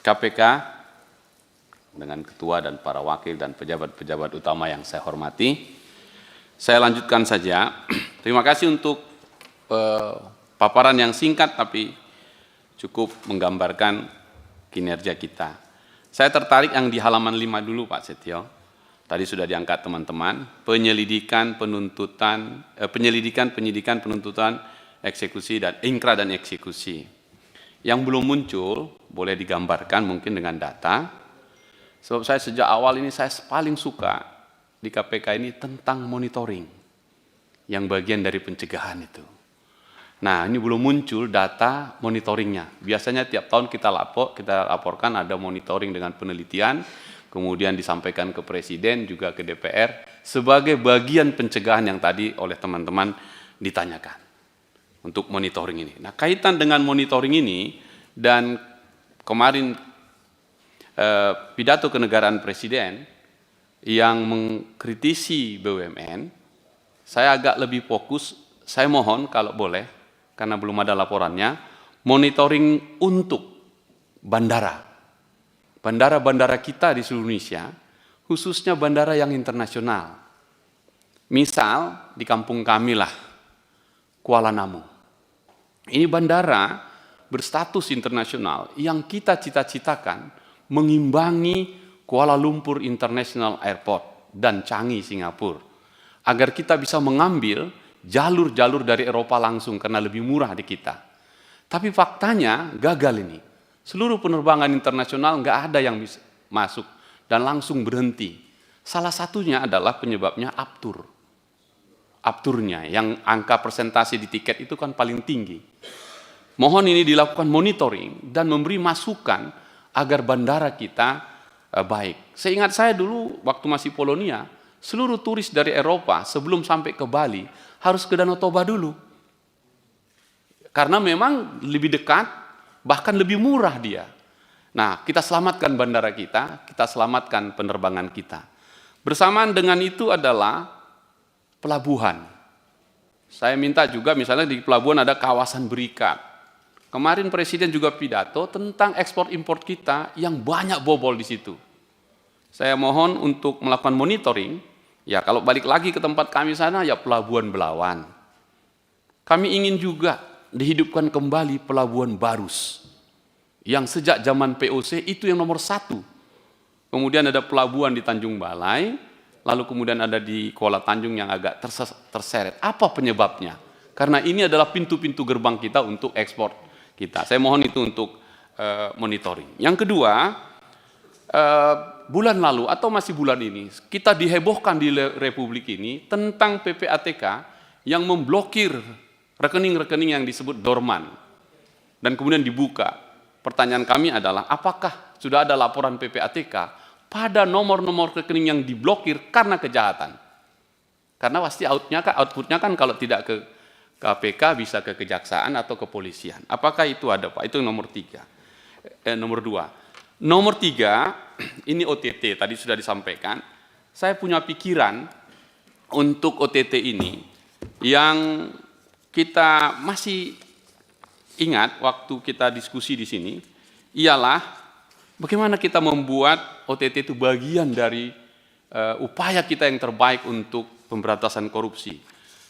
KPK dengan ketua dan para wakil dan pejabat-pejabat utama yang saya hormati. Saya lanjutkan saja. Terima kasih untuk paparan yang singkat tapi cukup menggambarkan kinerja kita. Saya tertarik yang di halaman 5 dulu Pak Setio. Tadi sudah diangkat teman-teman, penyelidikan, penyidikan, penuntutan, eksekusi dan ingkrah dan eksekusi. Yang belum muncul boleh digambarkan mungkin dengan data. Sebab saya sejak awal ini saya paling suka di KPK ini tentang monitoring yang bagian dari pencegahan itu. Nah, ini belum muncul data monitoringnya. Biasanya tiap tahun kita laporkan ada monitoring dengan penelitian, kemudian disampaikan ke Presiden, juga ke DPR, sebagai bagian pencegahan yang tadi oleh teman-teman ditanyakan untuk monitoring ini. Nah, kaitan dengan monitoring ini, dan kemarin pidato kenegaraan Presiden yang mengkritisi BUMN, saya agak lebih fokus, saya mohon kalau boleh, karena belum ada laporannya, monitoring untuk bandara. Bandara-bandara kita di seluruh Indonesia, khususnya bandara yang internasional. Misal di kampung kami lah, Kuala Namu. Ini bandara berstatus internasional yang kita cita-citakan mengimbangi Kuala Lumpur International Airport dan Changi Singapura. Agar kita bisa mengambil jalur-jalur dari Eropa langsung karena lebih murah di kita. Tapi faktanya gagal ini. Seluruh penerbangan internasional nggak ada yang bisa masuk dan langsung berhenti. Salah satunya adalah penyebabnya Afturnya, yang angka persentase di tiket itu kan paling tinggi. Mohon ini dilakukan monitoring dan memberi masukan agar bandara kita baik. Seingat saya dulu waktu masih Polonia, seluruh turis dari Eropa sebelum sampai ke Bali harus ke Danau Toba dulu. Karena memang lebih dekat, bahkan lebih murah dia. Nah, kita selamatkan bandara kita selamatkan penerbangan kita. Bersamaan dengan itu adalah pelabuhan. Saya minta juga misalnya di pelabuhan ada kawasan berikat. Kemarin Presiden juga pidato tentang ekspor impor kita yang banyak bobol di situ. Saya mohon untuk melakukan monitoring, ya kalau balik lagi ke tempat kami sana, ya Pelabuhan Belawan. Kami ingin juga dihidupkan kembali Pelabuhan Barus, yang sejak zaman POC itu yang nomor 1. Kemudian ada pelabuhan di Tanjung Balai, lalu kemudian ada di Kuala Tanjung yang agak terseret. Apa penyebabnya? Karena ini adalah pintu-pintu gerbang kita untuk ekspor kita. Saya mohon itu untuk monitoring. Yang kedua, bulan lalu atau masih bulan ini, kita dihebohkan di Republik ini tentang PPATK yang memblokir rekening-rekening yang disebut dorman. Dan kemudian dibuka. Pertanyaan kami adalah, apakah sudah ada laporan PPATK pada nomor-nomor rekening yang diblokir karena kejahatan? Karena pasti outputnya kan kalau tidak ke KPK bisa ke kejaksaan atau kepolisian. Apakah itu ada Pak? Itu nomor 3. Nomor 2. Nomor 3, ini OTT tadi sudah disampaikan. Saya punya pikiran untuk OTT ini yang kita masih ingat waktu kita diskusi di sini, ialah bagaimana kita membuat OTT itu bagian dari upaya kita yang terbaik untuk pemberantasan korupsi.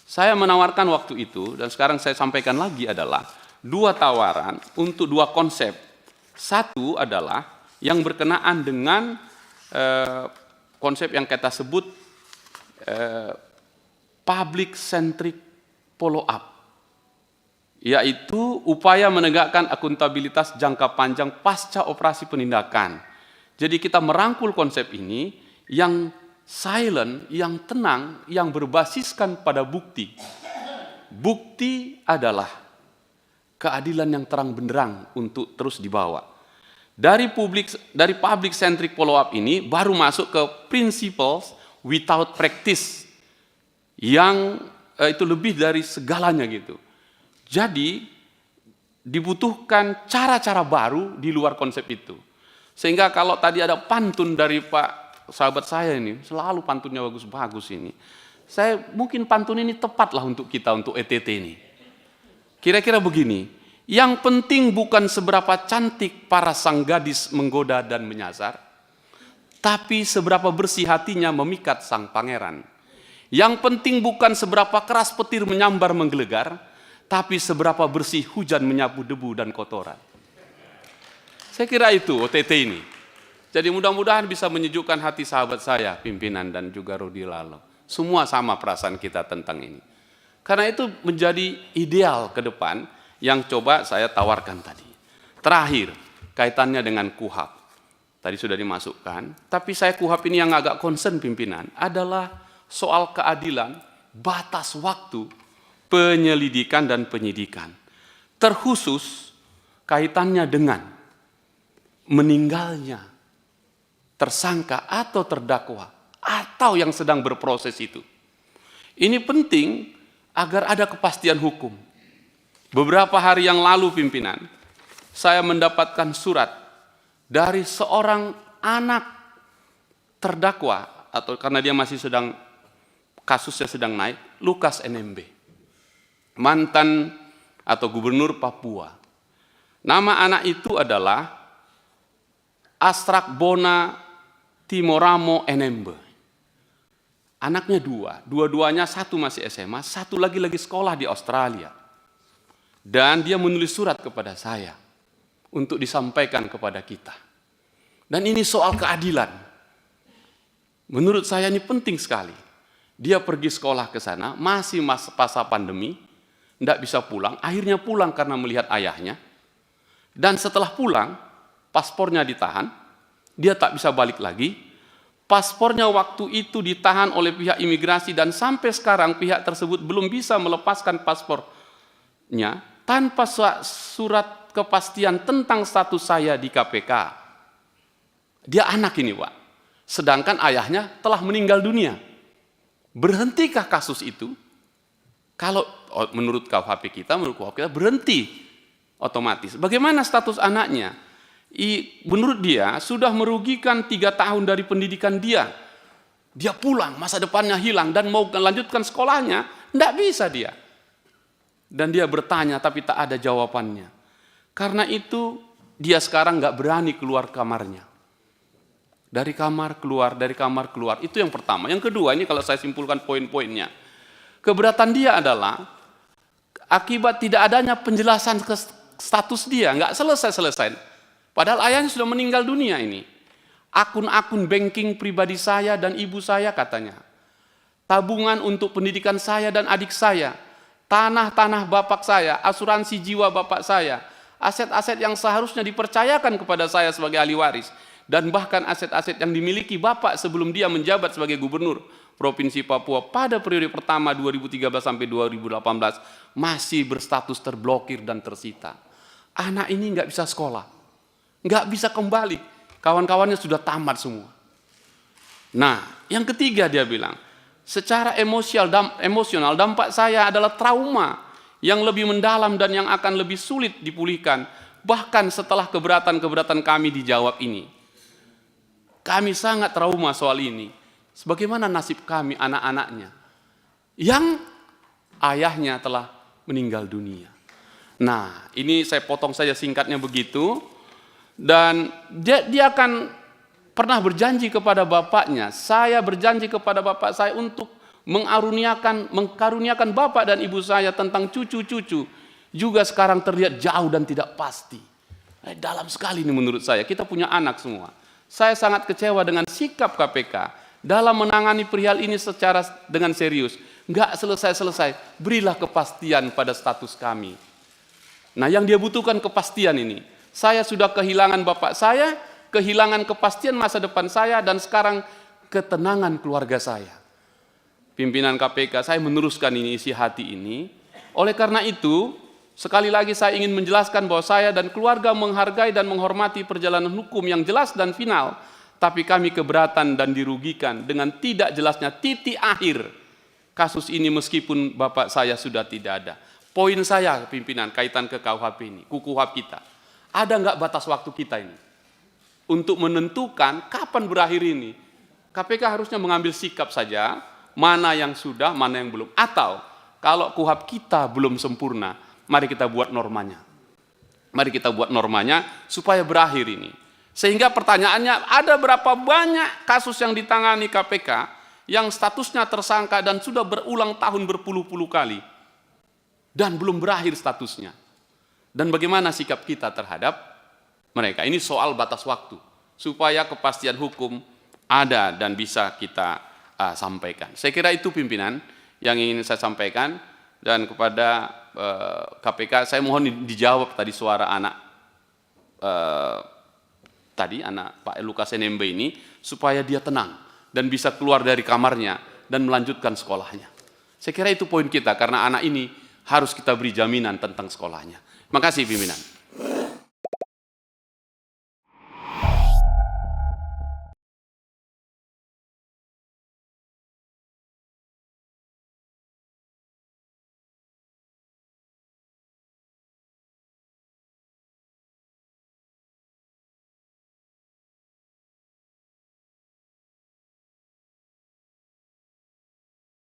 Saya menawarkan waktu itu, dan sekarang saya sampaikan lagi adalah 2 tawaran untuk 2 konsep. Satu adalah yang berkenaan dengan konsep yang kita sebut public centric follow up, yaitu upaya menegakkan akuntabilitas jangka panjang pasca operasi penindakan. Jadi kita merangkul konsep ini yang silent, yang tenang, yang berbasiskan pada bukti. Bukti adalah keadilan yang terang benderang untuk terus dibawa. Dari public centric follow up ini baru masuk ke principles without practice yang itu lebih dari segalanya gitu. Jadi dibutuhkan cara-cara baru di luar konsep itu. Sehingga kalau tadi ada pantun dari Pak sahabat saya ini, selalu pantunnya bagus-bagus ini. Mungkin pantun ini tepatlah untuk kita, untuk ETT ini. Kira-kira begini, Yang penting bukan seberapa cantik para sang gadis menggoda dan menyasar, tapi seberapa bersih hatinya memikat sang pangeran. Yang penting bukan seberapa keras petir menyambar menggelegar, tapi seberapa bersih hujan menyapu debu dan kotoran. Saya kira itu OTT ini. Jadi mudah-mudahan bisa menyejukkan hati sahabat saya, pimpinan dan juga Rudi Lalo. Semua sama perasaan kita tentang ini. Karena itu menjadi ideal ke depan yang coba saya tawarkan tadi. Terakhir, kaitannya dengan KUHP. Tadi sudah dimasukkan, tapi saya KUHP ini yang agak concern pimpinan adalah soal keadilan, batas waktu, penyelidikan dan penyidikan. Terkhusus kaitannya dengan meninggalnya tersangka atau terdakwa atau yang sedang berproses itu. Ini penting agar ada kepastian hukum. Beberapa hari yang lalu pimpinan, saya mendapatkan surat dari seorang anak terdakwa, atau karena dia masih sedang, kasusnya sedang naik, Lukas NMB, mantan atau gubernur Papua. Nama anak itu adalah Astrak Bona Timoramo NMB. Anaknya dua-duanya satu masih SMA, satu lagi sekolah di Australia. Dan dia menulis surat kepada saya untuk disampaikan kepada kita. Dan ini soal keadilan. Menurut saya ini penting sekali. Dia pergi sekolah ke sana, masih masa pandemi, tidak bisa pulang, akhirnya pulang karena melihat ayahnya. Dan setelah pulang, paspornya ditahan, dia tak bisa balik lagi. Paspornya waktu itu ditahan oleh pihak imigrasi dan sampai sekarang pihak tersebut belum bisa melepaskan paspornya tanpa surat kepastian tentang status saya di KPK. Dia anak ini, Pak. Sedangkan ayahnya telah meninggal dunia. Berhentikah kasus itu? Kalau menurut KUHP kita, berhenti otomatis. Bagaimana status anaknya? Menurut dia sudah merugikan 3 tahun dari pendidikan dia. Dia pulang, masa depannya hilang dan mau melanjutkan sekolahnya, tidak bisa dia. Dan dia bertanya tapi tak ada jawabannya. Karena itu dia sekarang nggak berani keluar kamarnya. Dari kamar keluar, itu yang pertama. Yang kedua, ini kalau saya simpulkan poin-poinnya. Keberatan dia adalah akibat tidak adanya penjelasan ke status dia, nggak selesai. Padahal ayahnya sudah meninggal dunia ini. Akun-akun banking pribadi saya dan ibu saya katanya. Tabungan untuk pendidikan saya dan adik saya. Tanah-tanah bapak saya, asuransi jiwa bapak saya. Aset-aset yang seharusnya dipercayakan kepada saya sebagai ahli waris. Dan bahkan aset-aset yang dimiliki bapak sebelum dia menjabat sebagai gubernur Provinsi Papua pada periode pertama 2013 sampai 2018 masih berstatus terblokir dan tersita. Anak ini nggak bisa sekolah, nggak bisa kembali. Kawan-kawannya sudah tamat semua. Nah, yang ketiga dia bilang, secara emosional dampak saya adalah trauma yang lebih mendalam dan yang akan lebih sulit dipulihkan. Bahkan setelah keberatan-keberatan kami dijawab ini. Kami sangat trauma soal ini. Sebagaimana nasib kami anak-anaknya yang ayahnya telah meninggal dunia. Nah, ini saya potong saja singkatnya begitu. Dan dia akan pernah berjanji kepada bapaknya, saya berjanji kepada bapak saya untuk mengkaruniakan bapak dan ibu saya tentang cucu-cucu. Juga sekarang terlihat jauh dan tidak pasti. Dalam sekali ini menurut saya, kita punya anak semua. Saya sangat kecewa dengan sikap KPK dalam menangani perihal ini dengan serius. Nggak selesai-selesai, berilah kepastian pada status kami. Nah, yang dia butuhkan kepastian ini. Saya sudah kehilangan bapak saya, kehilangan kepastian masa depan saya, dan sekarang ketenangan keluarga saya. Pimpinan KPK, saya meneruskan ini isi hati ini. Oleh karena itu, sekali lagi saya ingin menjelaskan bahwa saya dan keluarga menghargai dan menghormati perjalanan hukum yang jelas dan final, tapi kami keberatan dan dirugikan dengan tidak jelasnya titik akhir kasus ini meskipun bapak saya sudah tidak ada. Poin saya, pimpinan, kaitan ke KUHP ini, KUHP kita. Ada nggak batas waktu kita ini? Untuk menentukan kapan berakhir ini. KPK harusnya mengambil sikap saja, mana yang sudah, mana yang belum. Atau kalau KUHP kita belum sempurna, mari kita buat normanya. Mari kita buat normanya supaya berakhir ini. Sehingga pertanyaannya, ada berapa banyak kasus yang ditangani KPK yang statusnya tersangka dan sudah berulang tahun berpuluh-puluh kali dan belum berakhir statusnya. Dan bagaimana sikap kita terhadap mereka? Ini soal batas waktu supaya kepastian hukum ada dan bisa kita sampaikan. Saya kira itu pimpinan yang ingin saya sampaikan, dan kepada KPK saya mohon dijawab tadi suara anak anak Pak Lukas NMB ini, supaya dia tenang dan bisa keluar dari kamarnya dan melanjutkan sekolahnya. Saya kira itu poin kita, karena anak ini harus kita beri jaminan tentang sekolahnya. Terima kasih pimpinan.